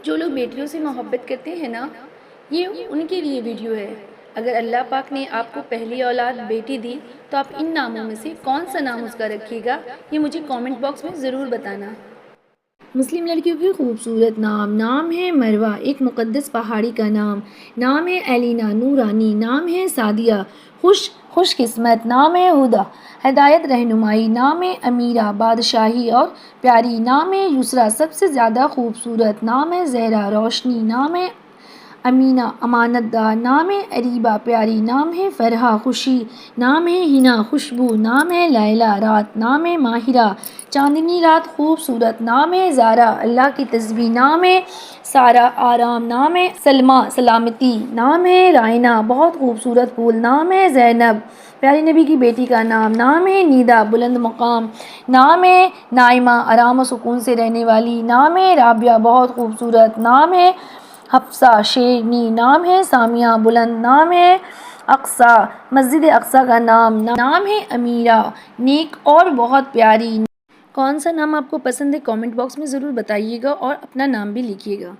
جو لوگ بیٹیوں سے محبت کرتے ہیں نا، یہ ان کے لیے ویڈیو ہے۔ اگر اللہ پاک نے آپ کو پہلی اولاد بیٹی دی تو آپ ان ناموں میں سے کون سا نام اس کا رکھیے گا، یہ مجھے کامنٹ باکس میں ضرور بتانا۔ مسلم لڑکیوں کی خوبصورت نام ہے مروہ، ایک مقدس پہاڑی کا نام ہے ایلینا نورانی، نام ہے سعدیہ خوش قسمت، نام ہے ہدا ہدایت رہنمائی، نام ہے امیرہ بادشاہی اور پیاری، نام ہے یسرا سب سے زیادہ خوبصورت، نام ہے زہرا روشنی، نام ہے امینہ امانت دار، نام ہے اریبہ پیاری، نام ہے فرحہ خوشی، نام ہے ہنا خوشبو، نام ہے لیلہ رات، نام ہے ماہرہ چاندنی رات خوبصورت، نام ہے زارا اللہ کی تسبیح، نام ہے سارہ آرام، نام ہے سلمیٰ سلامتی، نام ہے رائنہ بہت خوبصورت پھول، نام ہے زینب پیارے نبی کی بیٹی کا نام ہے نیدا بلند مقام، نام ہے نائمہ آرام و سکون سے رہنے والی، نام ہے رابعہ بہت خوبصورت، نام ہے حفصہ شیرنی، نام ہے سامیہ بلند، نام ہے اقصیٰ مسجد اقصیٰ کا نام ہے امیرہ نیک اور بہت پیاری۔ کون سا نام آپ کو پسند ہے کامنٹ باکس میں ضرور بتائیے گا اور اپنا نام بھی لکھیے گا۔